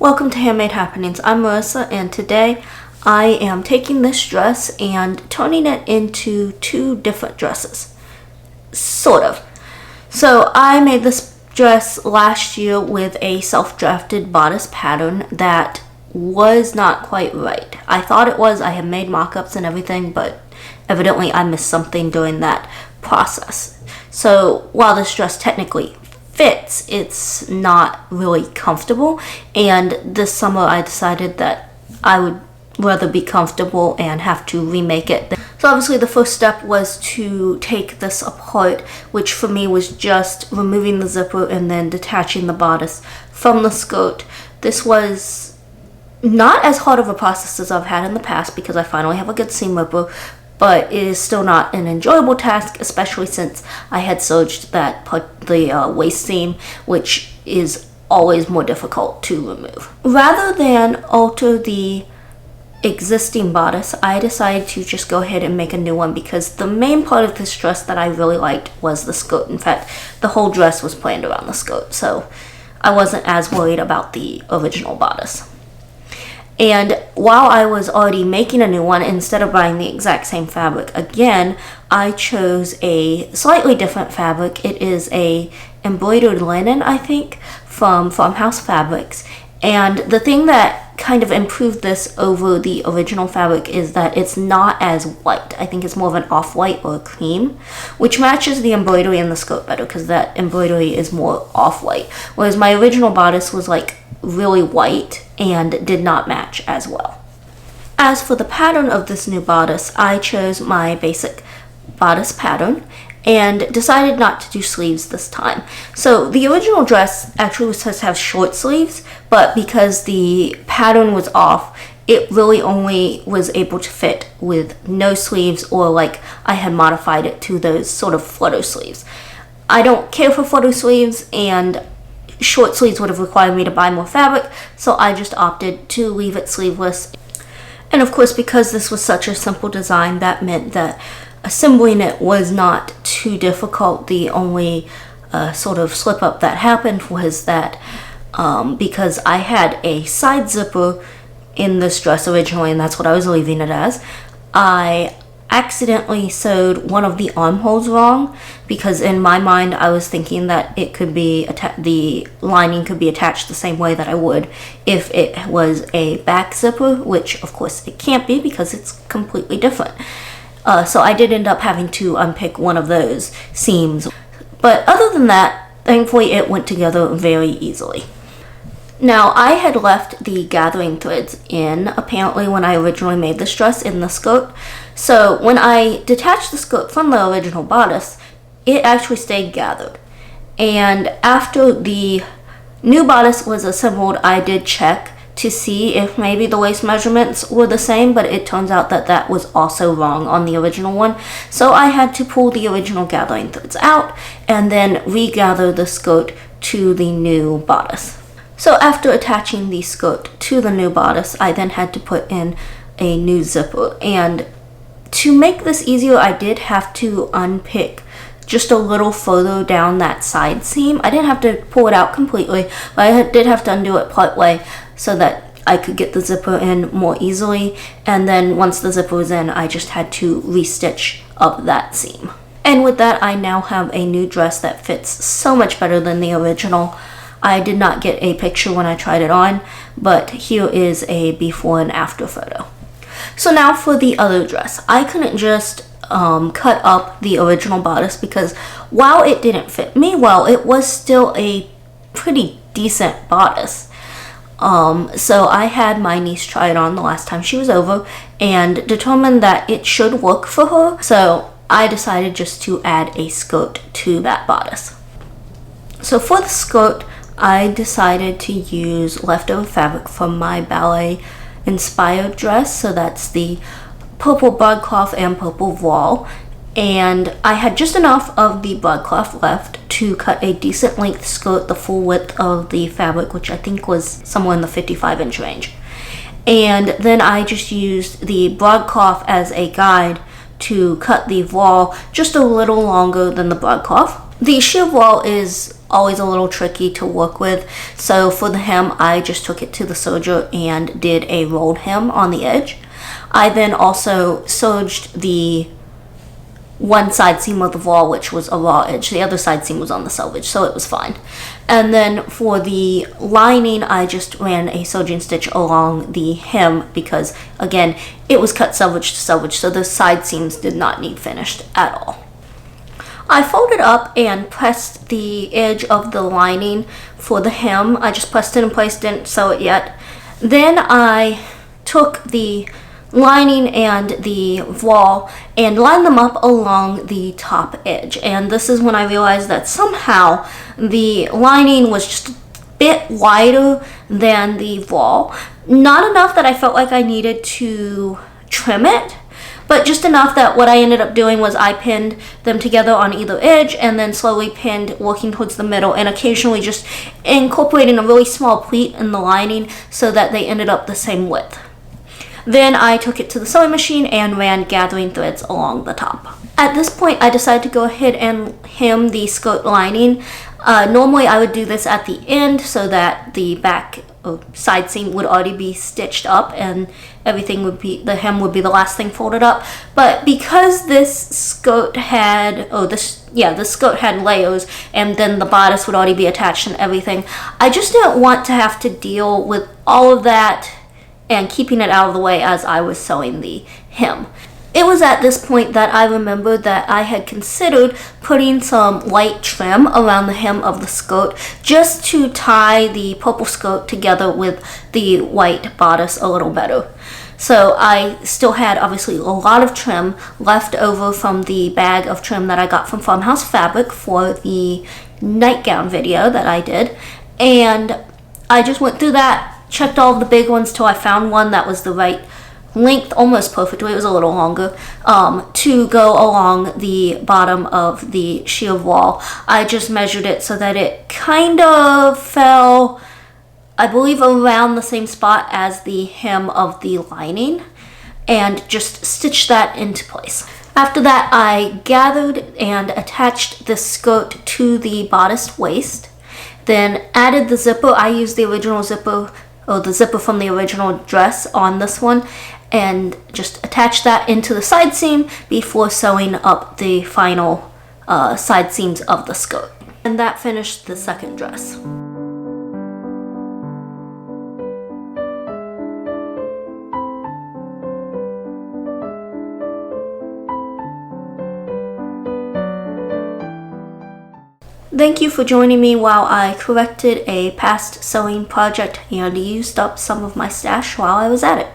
Welcome to Handmade Happenings. I'm Marissa, and today I am taking this dress and turning it into two different dresses. Sort of. So I made this dress last year with a self-drafted bodice pattern that was not quite right. I thought it was. I had made mock-ups and everything, but evidently I missed something during that process. So while this dress technically fits, it's not really comfortable, and this summer I decided that I would rather be comfortable and have to remake it. So obviously the first step was to take this apart, which for me was just removing the zipper and then detaching the bodice from the skirt. This was not as hard of a process as I've had in the past because I finally have a good seam ripper, but it is still not an enjoyable task, especially since I had serged that part, the waist seam, which is always more difficult to remove. Rather than alter the existing bodice, I decided to just go ahead and make a new one because the main part of this dress that I really liked was the skirt. In fact, the whole dress was planned around the skirt, so I wasn't as worried about the original bodice. And while I was already making a new one, instead of buying the exact same fabric again, I chose a slightly different fabric. It is a embroidered linen, I think, from Farmhouse Fabrics. And the thing that kind of improved this over the original fabric is that it's not as white. I think it's more of an off-white or a cream, which matches the embroidery in the skirt better because that embroidery is more off-white. Whereas my original bodice was like really white and did not match as well. As for the pattern of this new bodice, I chose my basic bodice pattern and decided not to do sleeves this time. So the original dress actually was supposed to have short sleeves, but because the pattern was off, it really only was able to fit with no sleeves, or like I had modified it to those sort of flutter sleeves. I don't care for flutter sleeves, and short sleeves would have required me to buy more fabric, so I just opted to leave it sleeveless. And of course, because this was such a simple design, that meant that assembling it was not too difficult. The only sort of slip up that happened was that because I had a side zipper in this dress originally, and that's what I was leaving it as, I accidentally sewed one of the armholes wrong, because in my mind I was thinking that it could be the lining could be attached the same way that I would if it was a back zipper, which of course it can't be because it's completely different. So I did end up having to unpick one of those seams, but other than that, thankfully it went together very easily. Now, I had left the gathering threads in, apparently, when I originally made this dress in the skirt. So when I detached the skirt from the original bodice, it actually stayed gathered. And after the new bodice was assembled, I did check to see if maybe the waist measurements were the same, but it turns out that that was also wrong on the original one. So I had to pull the original gathering threads out and then regather the skirt to the new bodice. So after attaching the skirt to the new bodice, I then had to put in a new zipper. And to make this easier, I did have to unpick just a little further down that side seam. I didn't have to pull it out completely, but I did have to undo it part way so that I could get the zipper in more easily. And then once the zipper was in, I just had to restitch up that seam. And with that, I now have a new dress that fits so much better than the original. I did not get a picture when I tried it on, but here is a before and after photo. So now for the other dress. I couldn't just cut up the original bodice because while it didn't fit me well, it was still a pretty decent bodice. So I had my niece try it on the last time she was over and determined that it should work for her. So I decided just to add a skirt to that bodice. So for the skirt, I decided to use leftover fabric from my ballet inspired dress. So that's the purple broadcloth and purple voile. And I had just enough of the broadcloth left to cut a decent length skirt, the full width of the fabric, which I think was somewhere in the 55-inch range. And then I just used the broadcloth as a guide to cut the voile just a little longer than the broadcloth. The sheer voile is always a little tricky to work with. So for the hem, I just took it to the serger and did a rolled hem on the edge. I then also serged the one side seam of the voile, which was a raw edge. The other side seam was on the selvage, so it was fine. And then for the lining, I just ran a serging stitch along the hem because, again, it was cut selvage to selvage, so the side seams did not need finished at all. I folded up and pressed the edge of the lining for the hem. I just pressed it in place, didn't sew it yet. Then I took the lining and the voile and lined them up along the top edge, and this is when I realized that somehow the lining was just a bit wider than the voile. Not enough that I felt like I needed to trim it, but just enough that what I ended up doing was I pinned them together on either edge and then slowly pinned working towards the middle, and occasionally just incorporating a really small pleat in the lining so that they ended up the same width. Then I took it to the sewing machine and ran gathering threads along the top. At this point, I decided to go ahead and hem the skirt lining. Normally I would do this at the end so that the back side seam would already be stitched up and everything would be, the hem would be the last thing folded up. But because this skirt had, this skirt had layers and then the bodice would already be attached and everything, I just didn't want to have to deal with all of that and keeping it out of the way as I was sewing the hem. It was at this point that I remembered that I had considered putting some light trim around the hem of the skirt just to tie the purple skirt together with the white bodice a little better. So I still had obviously a lot of trim left over from the bag of trim that I got from Farmhouse Fabric for the nightgown video that I did, and I just went through that, checked all of the big ones till I found one that was the right length, almost perfectly, it was a little longer, to go along the bottom of the sheer voile. I just measured it so that it kind of fell, I believe, around the same spot as the hem of the lining, and just stitched that into place. After that, I gathered and attached the skirt to the bodice waist, then added the zipper. I used the original zipper, or the zipper from the original dress on this one, and just attach that into the side seam before sewing up the final side seams of the skirt. And that finished the second dress. Thank you for joining me while I corrected a past sewing project and used up some of my stash while I was at it.